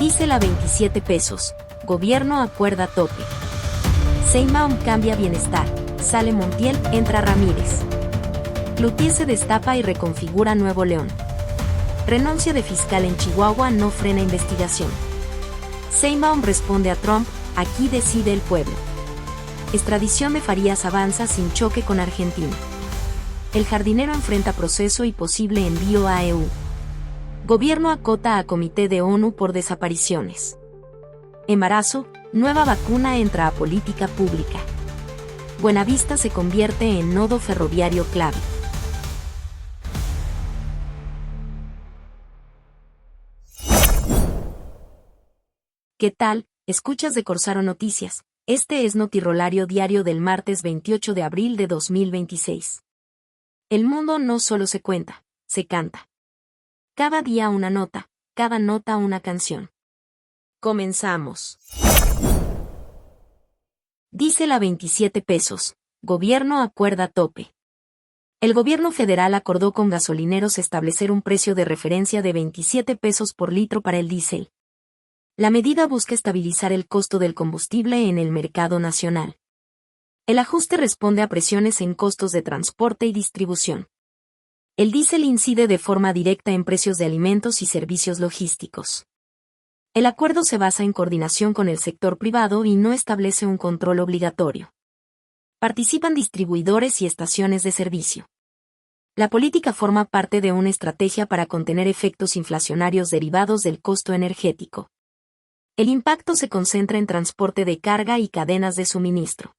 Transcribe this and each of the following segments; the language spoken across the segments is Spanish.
Diésel a 27 pesos. Gobierno acuerda tope. Sheinbaum cambia bienestar. Sale Montiel, entra Ramírez. Cloutier se destapa y reconfigura Nuevo León. Renuncia de fiscal en Chihuahua no frena investigación. Sheinbaum responde a Trump, aquí decide el pueblo. Extradición de Farías avanza sin choque con Argentina. El jardinero enfrenta proceso y posible envío a EU. Gobierno acota a comité de ONU por desapariciones. Embarazo, nueva vacuna entra a política pública. Buenavista se convierte en nodo ferroviario clave. ¿Qué tal? Escuchas de Corsaro Noticias. Este es Notirolario diario del martes 28 de abril de 2026. El mundo no solo se cuenta, se canta. Cada día una nota, cada nota una canción. Comenzamos. Diésel a 27 pesos. Gobierno acuerda tope. El gobierno federal acordó con gasolineros establecer un precio de referencia de 27 pesos por litro para el diésel. La medida busca estabilizar el costo del combustible en el mercado nacional. El ajuste responde a presiones en costos de transporte y distribución. El diésel incide de forma directa en precios de alimentos y servicios logísticos. El acuerdo se basa en coordinación con el sector privado y no establece un control obligatorio. Participan distribuidores y estaciones de servicio. La política forma parte de una estrategia para contener efectos inflacionarios derivados del costo energético. El impacto se concentra en transporte de carga y cadenas de suministro.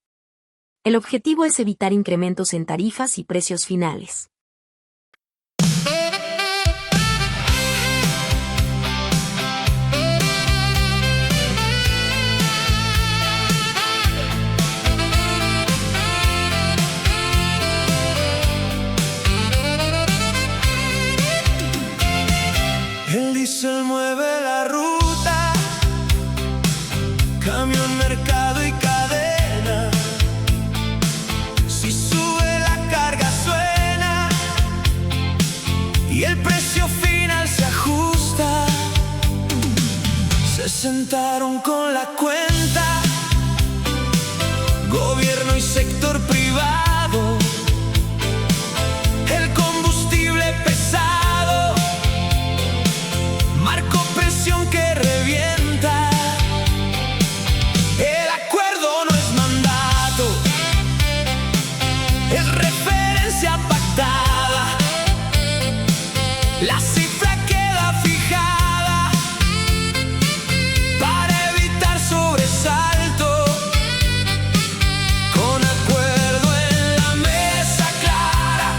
El objetivo es evitar incrementos en tarifas y precios finales. El diésel mueve la ruta, camión, mercado y cadena. Si sube la carga suena y el precio final se ajusta. Se sentaron con la cuenta, gobierno y sector privado. El combustible pesado marcó presión que revienta. El acuerdo no es mandato, es referencia pactada. La cifra queda fijada para evitar sobresalto. Con acuerdo en la mesa clara,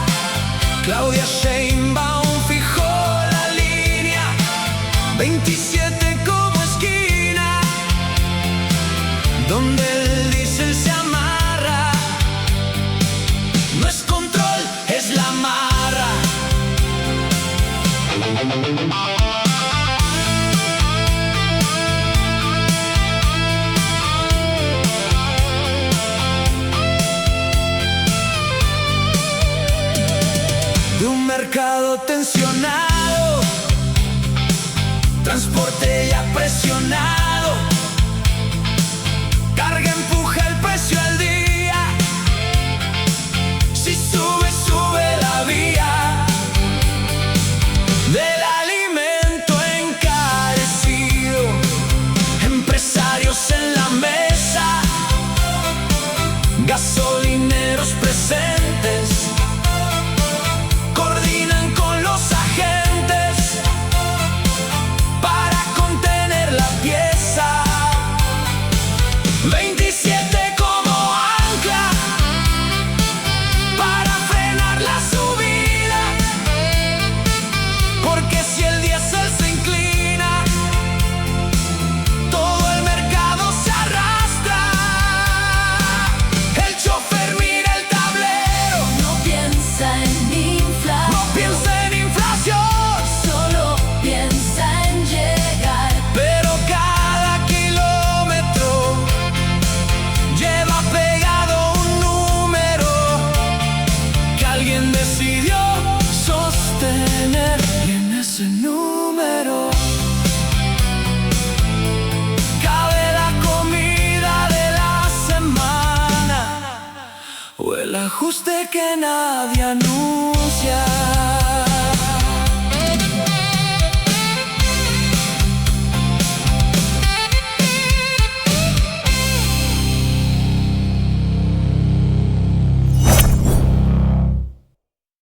Claudia Sheinbaum fijó la línea 27 como esquina, donde el diésel se amarra. No es control, es la marra. De un mercado tensionado, transporte ya presionado, carga empuja el precio al día. Si sube, sube la vía. Del alimento encarecido, empresarios en la mesa, gasolineros presentes, coordinan con los agentes para contener la pieza. 27 como ancla para frenar la subida, porque si el diésel se inclina, todo el mercado se arrastra. El chofer mira el tablero o el ajuste que nadie anuncia.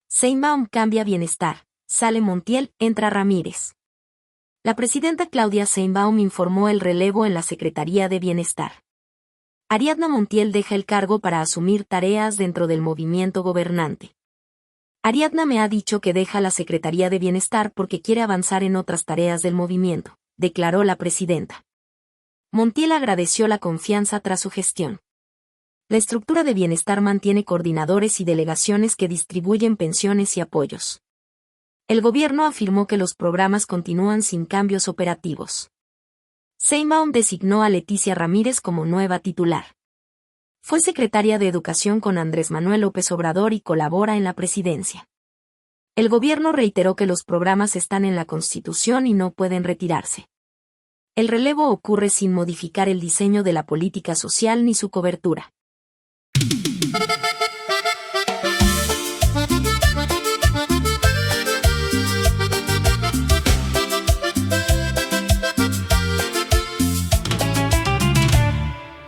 Sheinbaum cambia bienestar, sale Montiel, entra Ramírez. La presidenta Claudia Sheinbaum informó el relevo en la Secretaría de Bienestar. Ariadna Montiel deja el cargo para asumir tareas dentro del movimiento gobernante. Ariadna me ha dicho que deja la Secretaría de Bienestar porque quiere avanzar en otras tareas del movimiento, declaró la presidenta. Montiel agradeció la confianza tras su gestión. La estructura de bienestar mantiene coordinadores y delegaciones que distribuyen pensiones y apoyos. El gobierno afirmó que los programas continúan sin cambios operativos. Sheinbaum designó a Leticia Ramírez como nueva titular. Fue secretaria de Educación con Andrés Manuel López Obrador y colabora en la presidencia. El gobierno reiteró que los programas están en la Constitución y no pueden retirarse. El relevo ocurre sin modificar el diseño de la política social ni su cobertura.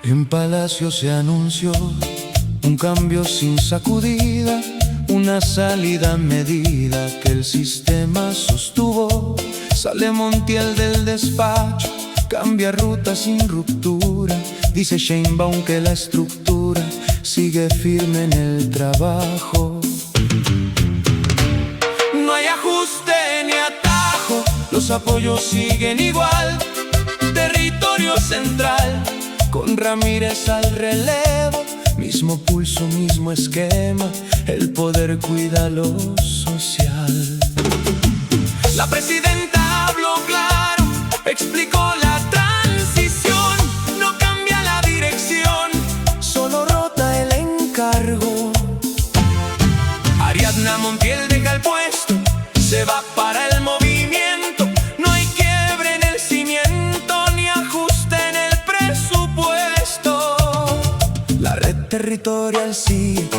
En Palacio se anunció un cambio sin sacudida, una salida a medida que el sistema sostuvo. Sale Montiel del despacho, cambia ruta sin ruptura. Dice Sheinbaum que la estructura sigue firme en el trabajo. No hay ajuste ni atajo, los apoyos siguen igual. Territorio central, con Ramírez al relevo, mismo pulso, mismo esquema, el poder cuida lo social. La presidenta habló claro, explicó la transición, no cambia la dirección, solo rota el encargo. Ariadna Montiel deja el puesto, se va para el movimiento, no hay quiebre en el cimiento ni ajuste en el presupuesto. La red territorial sigue,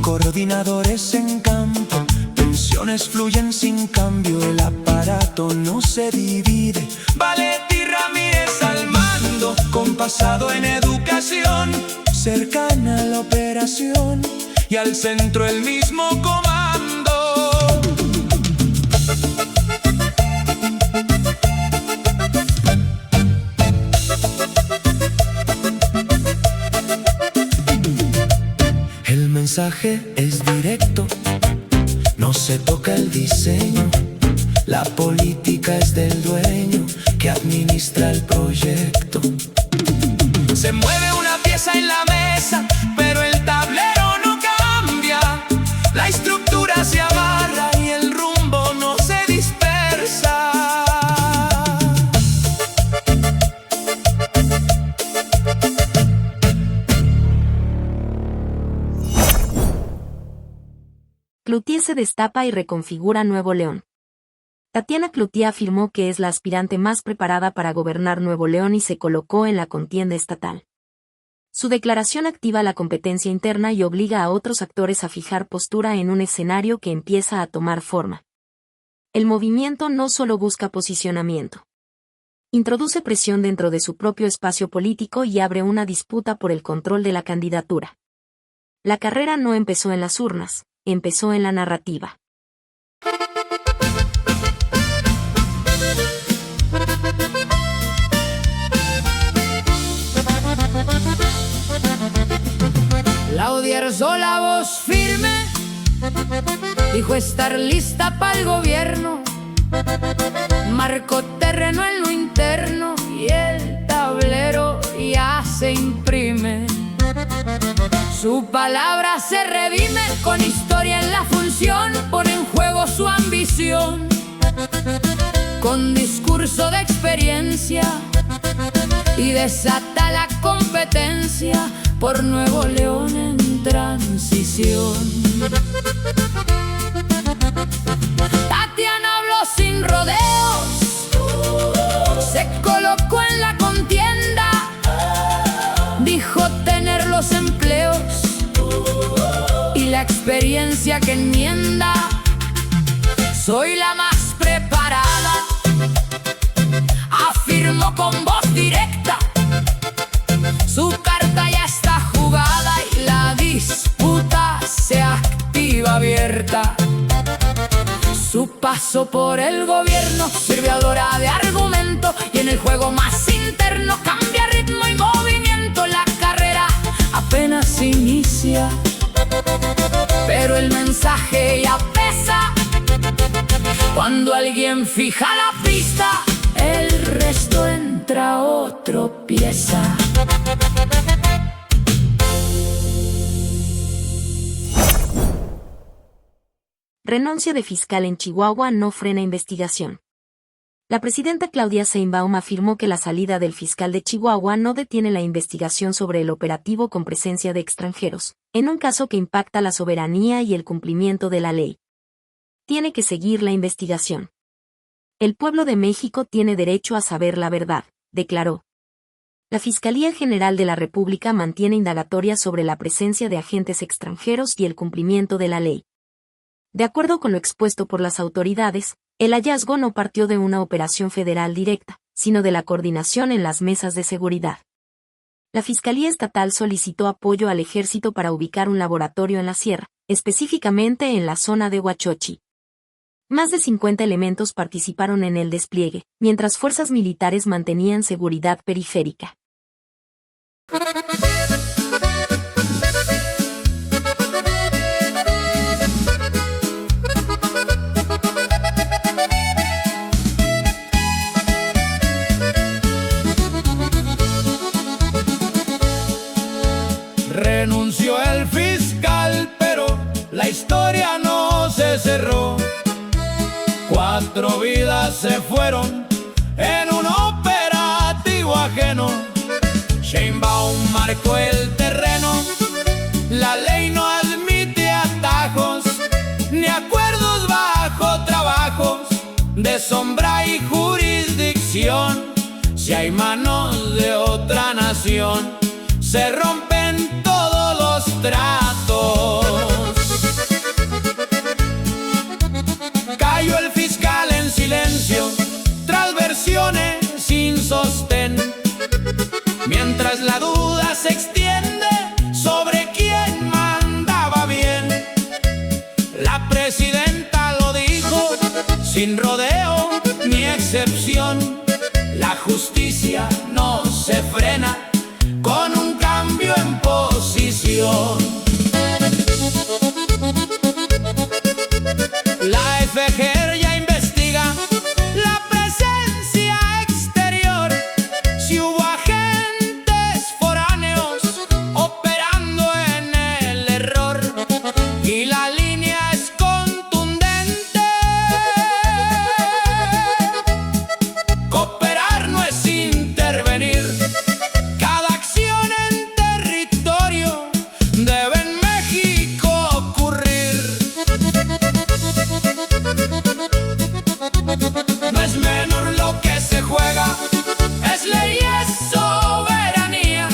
coordinadores en campo, pensiones fluyen sin cambio, el aparato no se divide. Valetti Ramírez al mando, con pasado en educación, cercana a la operación y al centro el mismo comando. El mensaje es directo, no se toca el diseño, la política es del dueño que administra el proyecto. Se mueve una pieza en la mesa, pero el tablero no cambia. La estructura se amarra y el rumbo no se dispersa. Cloutier se destapa y reconfigura Nuevo León. Tatiana Cloutier afirmó que es la aspirante más preparada para gobernar Nuevo León y se colocó en la contienda estatal. Su declaración activa la competencia interna y obliga a otros actores a fijar postura en un escenario que empieza a tomar forma. El movimiento no solo busca posicionamiento. Introduce presión dentro de su propio espacio político y abre una disputa por el control de la candidatura. La carrera no empezó en las urnas, empezó en la narrativa. Claudia alzó la voz firme, dijo estar lista para el gobierno. Marcó terreno en lo interno y el tablero ya se imprime. Su palabra se redime con historia en la función, pone en juego su ambición. Con discurso de experiencia y desata la competencia por Nuevo León en transición. Tatiana habló sin rodeos, se colocó en la contienda, dijo tener los empleos experiencia que enmienda. Soy la más preparada, afirmo con voz directa. Su carta ya está jugada y la disputa se activa abierta. Su paso por el gobierno sirve ahora de argumento, y en el juego más interno cambia ritmo y movimiento. La carrera apenas inicia, pero el mensaje ya pesa. Cuando alguien fija la pista, el resto entra o tropieza. Renuncia de fiscal en Chihuahua no frena investigación. La presidenta Claudia Sheinbaum afirmó que la salida del fiscal de Chihuahua no detiene la investigación sobre el operativo con presencia de extranjeros, en un caso que impacta la soberanía y el cumplimiento de la ley. Tiene que seguir la investigación. El pueblo de México tiene derecho a saber la verdad, declaró. La Fiscalía General de la República mantiene indagatorias sobre la presencia de agentes extranjeros y el cumplimiento de la ley. De acuerdo con lo expuesto por las autoridades, el hallazgo no partió de una operación federal directa, sino de la coordinación en las mesas de seguridad. La Fiscalía Estatal solicitó apoyo al Ejército para ubicar un laboratorio en la sierra, específicamente en la zona de Huachochi. Más de 50 elementos participaron en el despliegue, mientras fuerzas militares mantenían seguridad periférica. Renunció el fiscal, pero la historia no se cerró. 4 vidas se fueron en un operativo ajeno. Sheinbaum marcó el terreno, la ley no admite atajos, ni acuerdos bajo trabajos de sombra y jurisdicción. Si hay manos de otra nación, se rompen todos los tratos. Cayó el fiscal en silencio, tras versiones sin sostén, mientras la duda se extiende sobre quién mandaba bien. La presidenta lo dijo, sin rodeo ni excepción. La justicia no se frena con un cambio en posición. La FGR ya investiga la presencia exterior, si hubo agentes foráneos operando en el error, y la línea es contundente. Cooperar no es intervenir. Cada acción en territorio debe en México ocurrir. No es menor lo que se juega, es ley y es soberanía,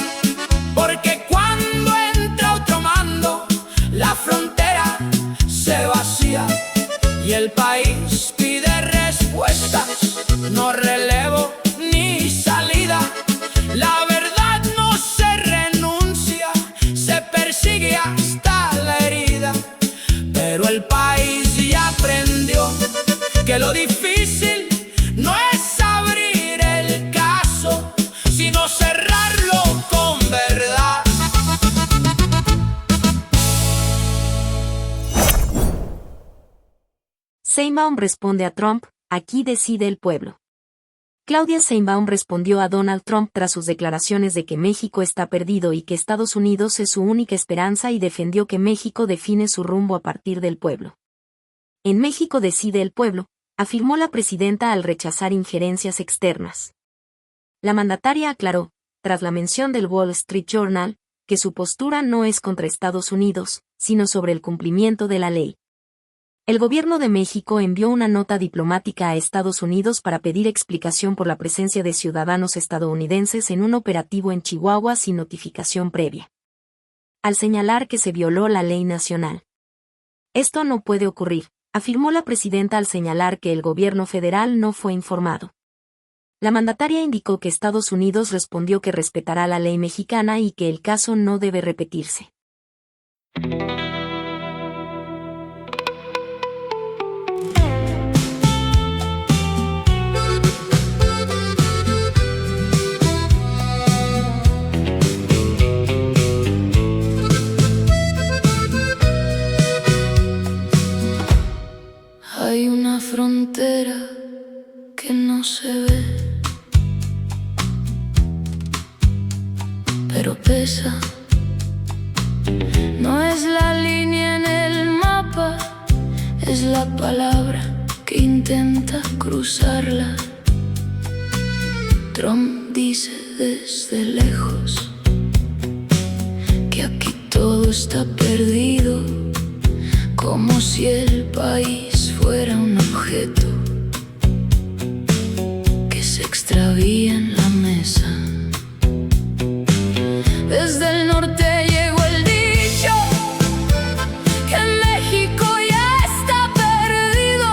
porque cuando entra otro mando, la frontera se vacía y el país pide respuestas, no relevo ni salida. La verdad no se renuncia, se persigue hasta la herida, pero el país ya aprendió que lo difícil no es abrir el caso, sino cerrarlo con verdad. Sheinbaum responde a Trump, aquí decide el pueblo. Claudia Sheinbaum respondió a Donald Trump tras sus declaraciones de que México está perdido y que Estados Unidos es su única esperanza, y defendió que México define su rumbo a partir del pueblo. En México decide el pueblo, afirmó la presidenta al rechazar injerencias externas. La mandataria aclaró, tras la mención del Wall Street Journal, que su postura no es contra Estados Unidos, sino sobre el cumplimiento de la ley. El gobierno de México envió una nota diplomática a Estados Unidos para pedir explicación por la presencia de ciudadanos estadounidenses en un operativo en Chihuahua sin notificación previa. Al señalar que se violó la ley nacional. Esto no puede ocurrir, afirmó la presidenta al señalar que el gobierno federal no fue informado. La mandataria indicó que Estados Unidos respondió que respetará la ley mexicana y que el caso no debe repetirse. Hay una frontera que no se ve, pero pesa. No es la línea en el mapa, es la palabra que intenta cruzarla. Trump dice desde lejos que aquí todo está perdido, como si el país fuera un objeto que se extravía en la mesa. Desde el norte llegó el dicho que México ya está perdido,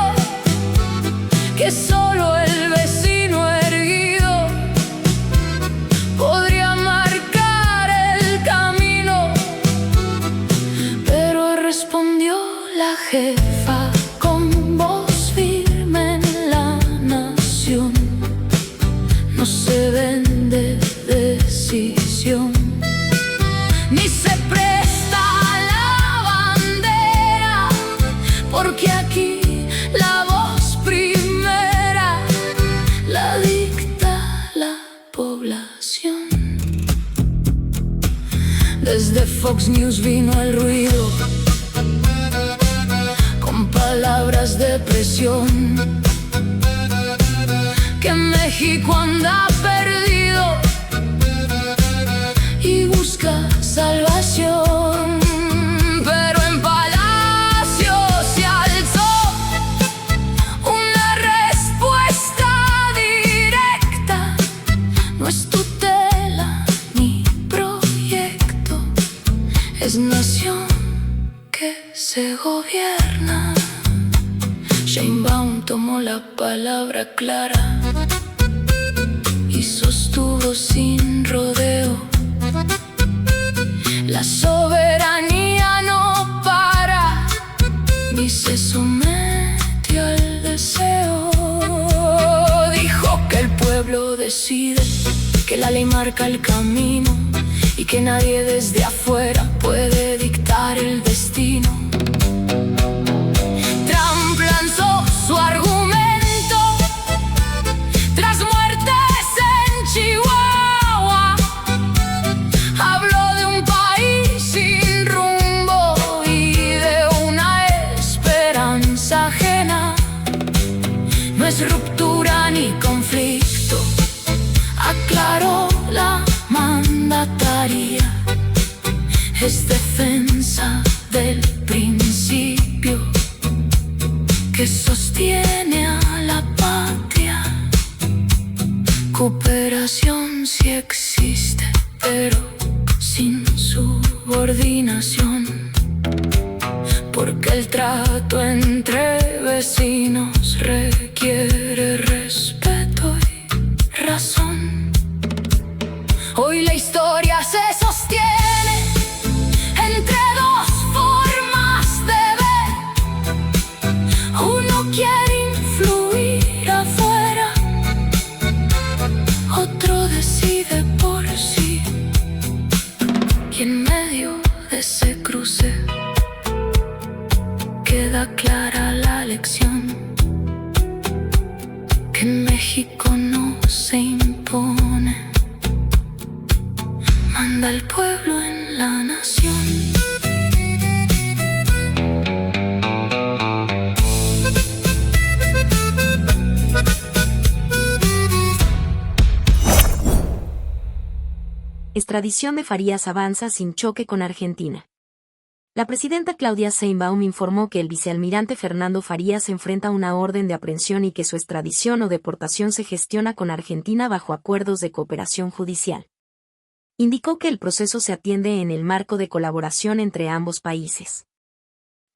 que solo el vecino erguido podría marcar el camino. Pero respondió la jefa con voz firme en la nación: no se vende decisión, ni se presta la bandera, porque aquí la voz primera la dicta la población. Desde Fox News vino el ruido, con palabras de presión, que México anda perdido y busca salvación. Pero en Palacio se alzó una respuesta directa: no es tutela ni proyecto, es nación que se gobierna. Sheinbaum tomó la palabra clara y sostuvo sin rodeo: la soberanía no para ni se somete al deseo. Dijo que el pueblo decide, que la ley marca el camino y que nadie desde afuera puede dictar el destino. Trump lanzó su argumento tras muertes en Chihuahua. Habló de un país sin rumbo y de una esperanza ajena. No es ruptura ni conflicto, aclaró la mandataria, es defensa del principio que sostiene a la patria. Cooperación sí existe, pero sin subordinación, porque el trato entre vecinos requiere respeto y razón. Hoy la historia se sostiene entre dos formas de ver. Uno quiere influir afuera, otro decide por sí. Y en medio de ese cruce queda clara la lección: que en México no se impone, manda el pueblo en la nación. Extradición de Farías avanza sin choque con Argentina. La presidenta Claudia Sheinbaum informó que el vicealmirante Fernando Farías enfrenta una orden de aprehensión y que su extradición o deportación se gestiona con Argentina bajo acuerdos de cooperación judicial. Indicó que el proceso se atiende en el marco de colaboración entre ambos países.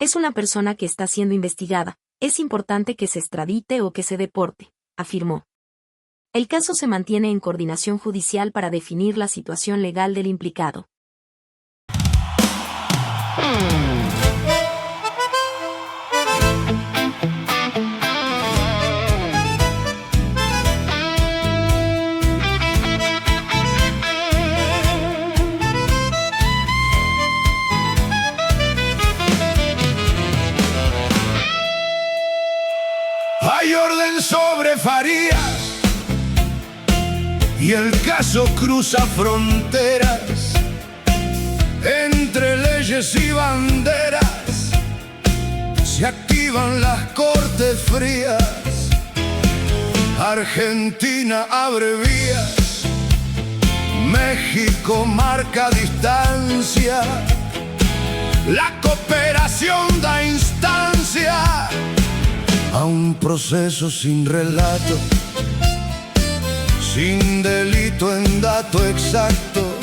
Es una persona que está siendo investigada, es importante que se extradite o que se deporte, afirmó. El caso se mantiene en coordinación judicial para definir la situación legal del implicado. Hay orden sobre Farías y el caso cruza fronteras entre leyes y banderas. Se activan las cortes frías. Argentina abre vías. México marca distancia. La cooperación da instancia a un proceso sin relato, sin delito en dato exacto,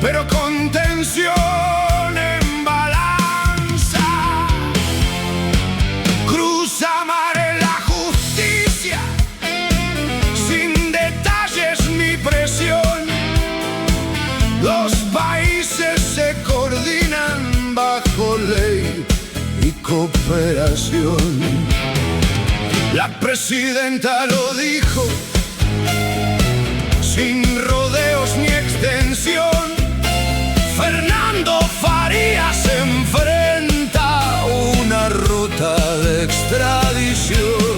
pero con tensión en balanza. Cruza mares la justicia, sin detalles ni presión. Los países se coordinan bajo ley y cooperación. La presidenta lo dijo, sin rodeos ni extensión. Fernando Farías se enfrenta a una ruta de extradición.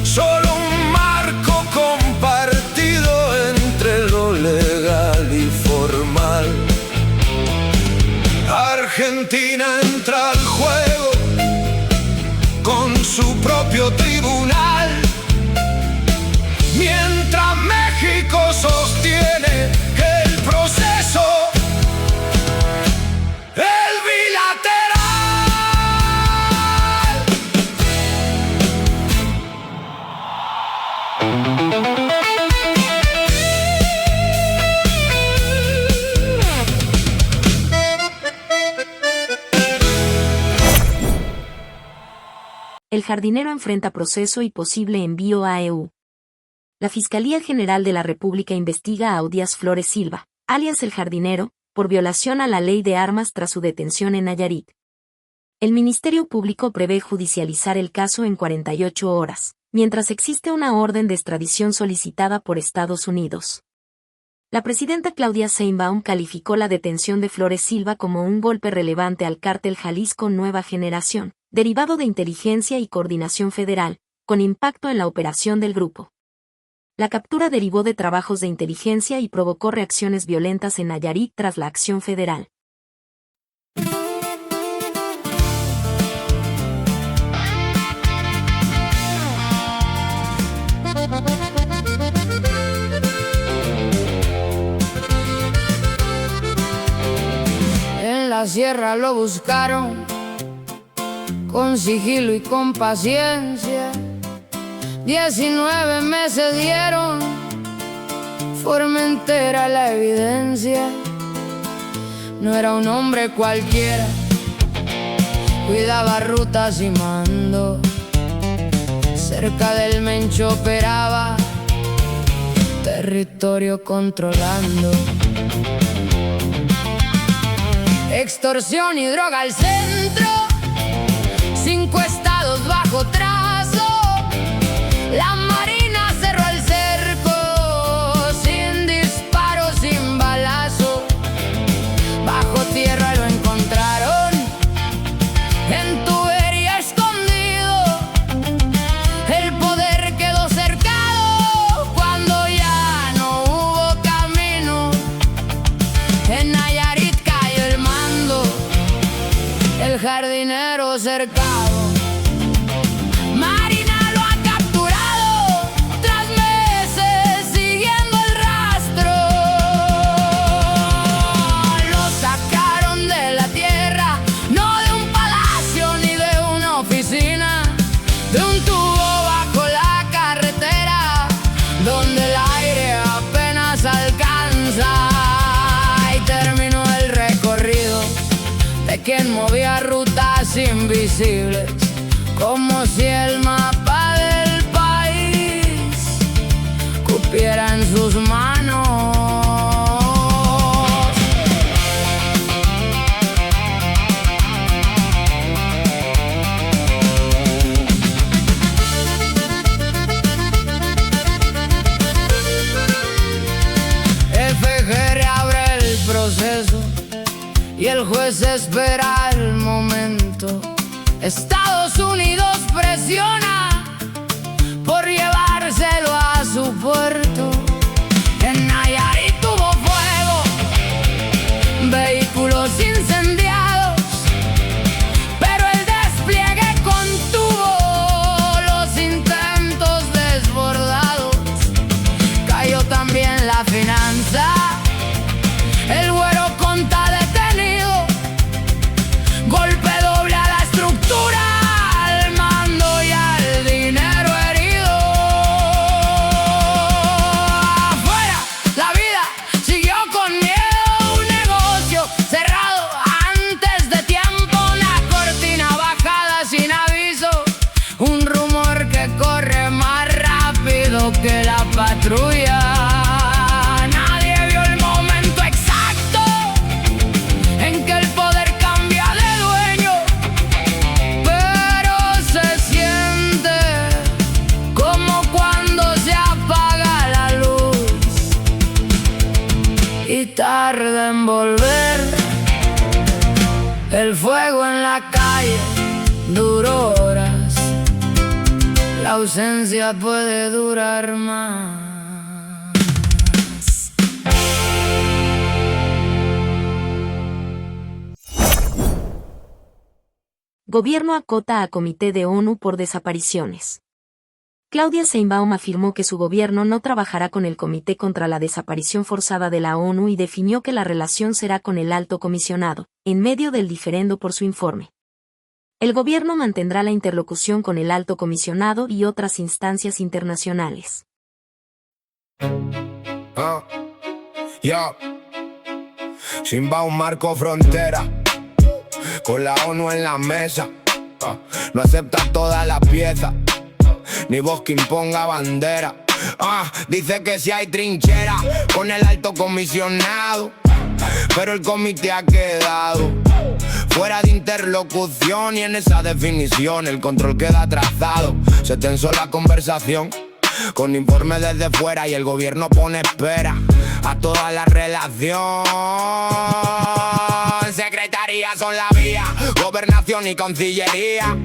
Solo un marco compartido entre lo legal y formal. Argentina entra al juego con su propio tribunal, mientras México sostiene que el proceso es bilateral. El jardinero enfrenta proceso y posible envío a EU. La Fiscalía General de la República investiga a Audías Flores Silva, alias El Jardinero, por violación a la ley de armas tras su detención en Nayarit. El Ministerio Público prevé judicializar el caso en 48 horas, mientras existe una orden de extradición solicitada por Estados Unidos. La presidenta Claudia Sheinbaum calificó la detención de Flores Silva como un golpe relevante al cártel Jalisco Nueva Generación, derivado de inteligencia y coordinación federal, con impacto en la operación del grupo. La captura derivó de trabajos de inteligencia y provocó reacciones violentas en Nayarit tras la acción federal. En la sierra lo buscaron con sigilo y con paciencia. 19 meses dieron, Formentera la evidencia. No era un hombre cualquiera, cuidaba rutas y mando. Cerca del Mencho operaba, territorio controlando. Extorsión y droga al centro, 5 estados bajo trazo. La Marina cerró el cerco, sin disparo, sin balazo. Bajo tierra lo encontraron, en tubería escondido. dinero cercado. Marina lo ha capturado tras meses siguiendo el rastro. Lo sacaron de la tierra, no de un palacio ni de una oficina, de un tubo bajo la carretera donde el aire apenas alcanza. Y terminó el recorrido de quien movía rutas invisibles, como si el mapa del país cupiera en sus manos. FG reabre el proceso y el juez espera el momento. Estados Unidos presiona por llevárselo a su puerto. En Nayarit tuvo fuego, vehículos incendiados, pero el despliegue contuvo los intentos desbordados. Cayó también la finanza, el güero conta detenido, golpe doble a la estructura, al mando y al dinero herido. Afuera la vida siguió con miedo, un negocio cerrado antes de tiempo, una cortina bajada sin aviso, un rumor que corre más rápido que la patrulla. Tarda en volver, el fuego en la calle duró horas, la ausencia puede durar más. Gobierno acota a Comité de ONU por desapariciones. Claudia Sheinbaum afirmó que su gobierno no trabajará con el Comité contra la Desaparición Forzada de la ONU y definió que la relación será con el Alto Comisionado, en medio del diferendo por su informe. El gobierno mantendrá la interlocución con el Alto Comisionado y otras instancias internacionales. Sheinbaum marcó frontera, con la ONU en la mesa. No acepta todas las piezas, ni voz que imponga bandera. Dice que si hay trinchera con el alto comisionado, pero el comité ha quedado fuera de interlocución, y en esa definición el control queda trazado. Se tensó la conversación con informes desde fuera y el gobierno pone espera a toda la relación. Secretaría son la vía, gobernación y cancillería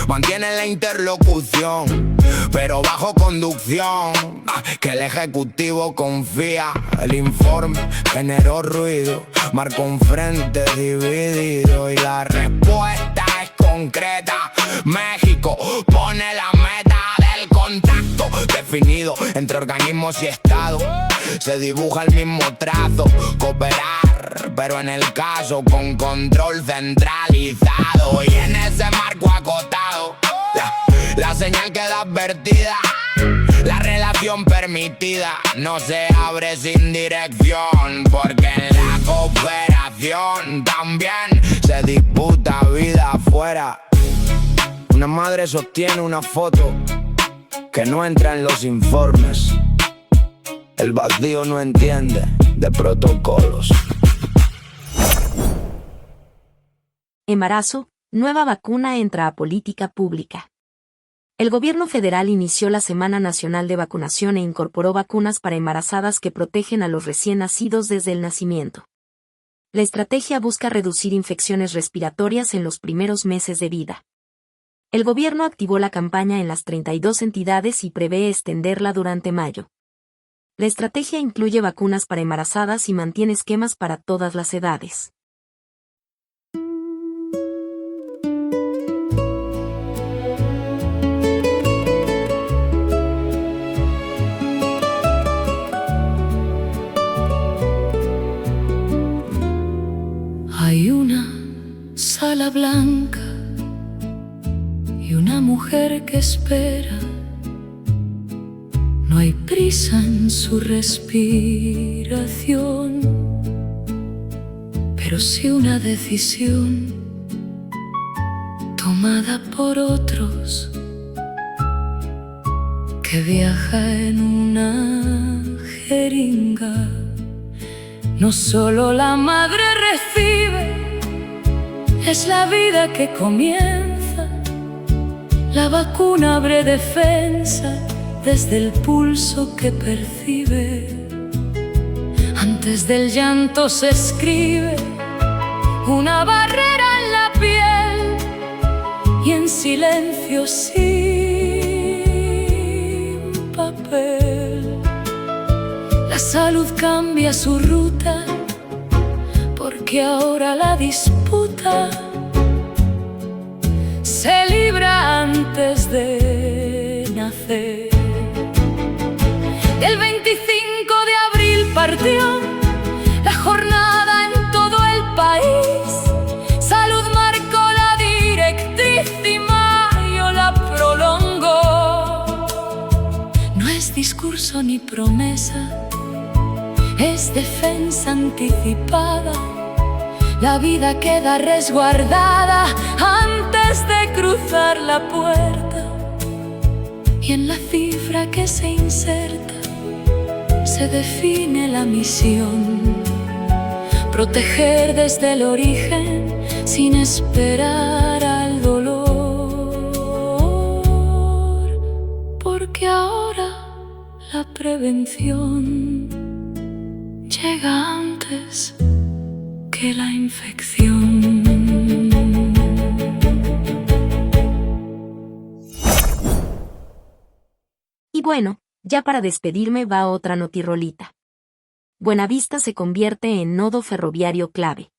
mantienen la interlocución, pero bajo conducción, que el ejecutivo confía. El informe generó ruido, marcó un frente dividido y la respuesta es concreta. México pone la meta del contacto definido entre organismos y estados. Se dibuja el mismo trazo, cooperar, pero en el caso con control centralizado. Y en ese marco acotado, la señal queda advertida. La relación permitida no se abre sin dirección, porque en la cooperación también se disputa vida afuera. Una madre sostiene una foto que no entra en los informes. El vacío no entiende de protocolos. Embarazo, nueva vacuna entra a política pública. El gobierno federal inició la Semana Nacional de Vacunación e incorporó vacunas para embarazadas que protegen a los recién nacidos desde el nacimiento. La estrategia busca reducir infecciones respiratorias en los primeros meses de vida. El gobierno activó la campaña en las 32 entidades y prevé extenderla durante mayo. La estrategia incluye vacunas para embarazadas y mantiene esquemas para todas las edades. mujer que espera. No hay prisa en su respiración, pero sí una decisión tomada por otros, que viaja en una jeringa. No solo la madre recibe, es la vida que comienza. La vacuna abre defensa desde el pulso que percibe. Antes del llanto se escribe una barrera en la piel, y en silencio sin papel. La salud cambia su ruta, porque ahora la disputa se libra antes de nacer. El 25 de abril partió la jornada en todo el país. Salud marcó la directriz y Mayo la prolongó. No es discurso ni promesa, es defensa anticipada. La vida queda resguardada antes de cruzar la puerta, y en la cifra que se inserta se define la misión: proteger desde el origen sin esperar al dolor, porque ahora la prevención llega antes que la infección. Y bueno, ya para despedirme va otra notirolita. Buenavista se convierte en nodo ferroviario clave.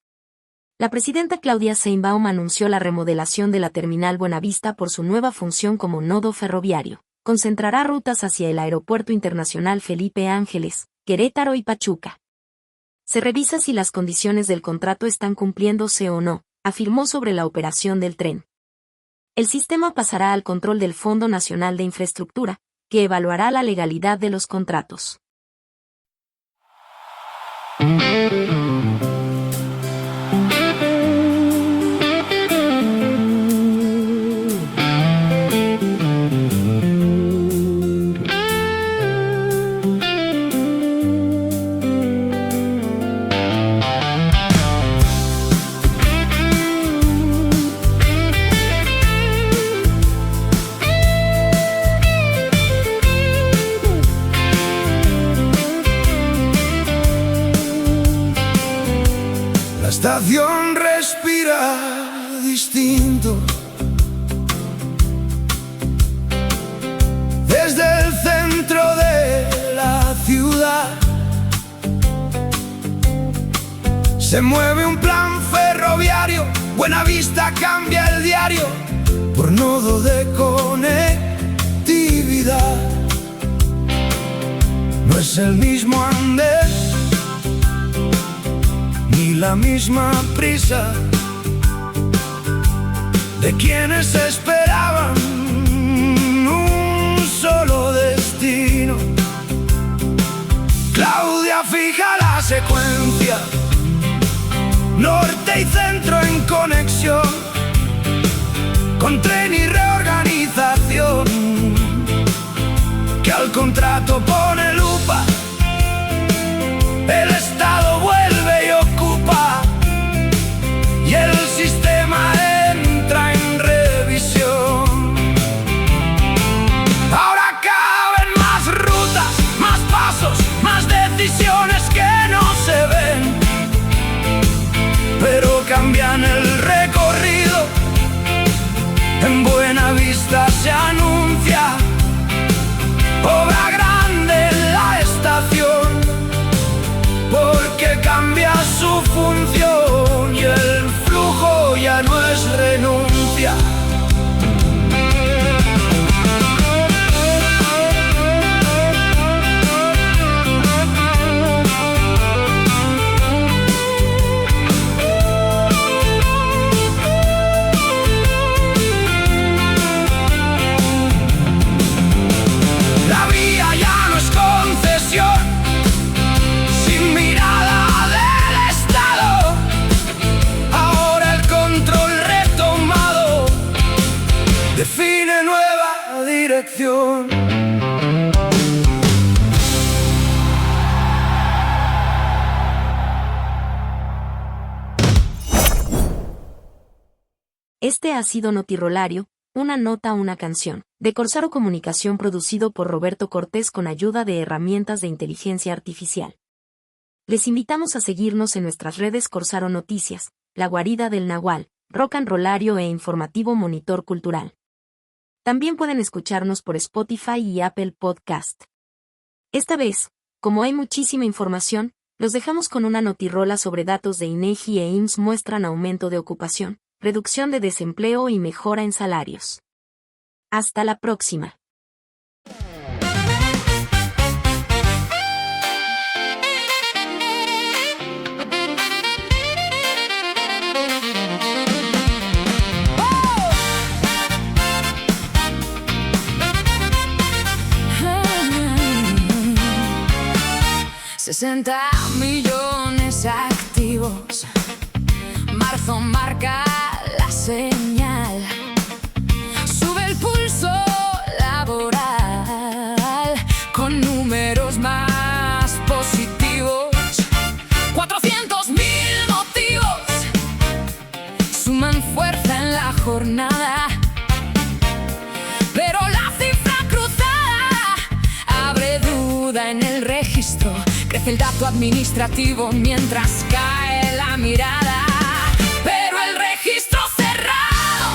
La presidenta Claudia Sheinbaum anunció la remodelación de la terminal Buenavista por su nueva función como nodo ferroviario. Concentrará rutas hacia el Aeropuerto Internacional Felipe Ángeles, Querétaro y Pachuca. Se revisa si las condiciones del contrato están cumpliéndose o no, afirmó sobre la operación del tren. El sistema pasará al control del Fondo Nacional de Infraestructura, que evaluará la legalidad de los contratos. La estación respira distinto. Desde el centro de la ciudad se mueve un plan ferroviario. Buenavista cambia el diario por nodo de conectividad. No es el mismo andén ni la misma prisa de quienes esperaban un solo destino. Claudia fija la secuencia, norte y centro en conexión, con tren y reorganización, que al contrato pone lupa. El Estado vuelve y ocupa, y el sistema entra en revisión. Ahora caben más rutas, más pasos, más decisiones que no se ven, pero cambian el recorrido. En Buenavista se anuncia obra grande en la estación, porque cambia su función y el flujo ya no es renuncia. dirección. Este ha sido Notirolario, una nota, una canción, de Corsaro Comunicación, producido por Roberto Cortés con ayuda de herramientas de inteligencia artificial. Les invitamos a seguirnos en nuestras redes Corsaro Noticias, La Guarida del Nahual, Rock and Rollario e Informativo Monitor Cultural. También pueden escucharnos por Spotify y Apple Podcast. Esta vez, como hay muchísima información, los dejamos con una notirola sobre datos de INEGI e IMSS muestran aumento de ocupación, reducción de desempleo y mejora en salarios. Hasta la próxima. $60 millones activos. Marzo marca la señal. Sube el pulso laboral con números más positivos. 400.000 motivos suman fuerza en la jornada. Pero la cifra cruzada abre duda en el registro. Crece el dato administrativo mientras cae la mirada. Pero el registro cerrado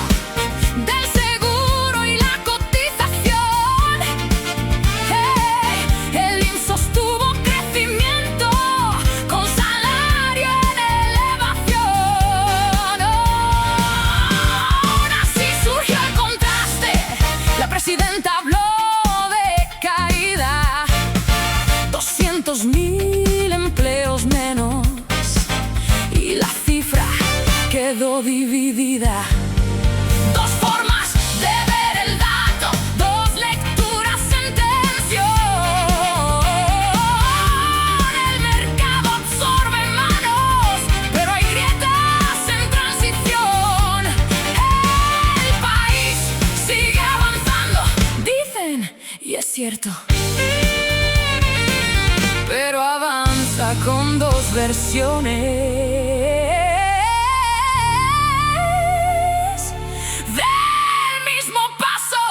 del seguro y la cotización, el IMSS sostuvo crecimiento con salario en elevación. Aún así surgió el contraste. La presidenta habló de caída. 200.000 empleos menos y la cifra quedó dividida. Dos formas de ver el dato, dos lecturas en tensión. El mercado absorbe manos, pero hay grietas en transición. El país sigue avanzando, dicen, y es cierto. Pero avanza con dos versiones del mismo paso.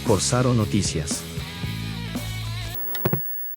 Corsaro Noticias.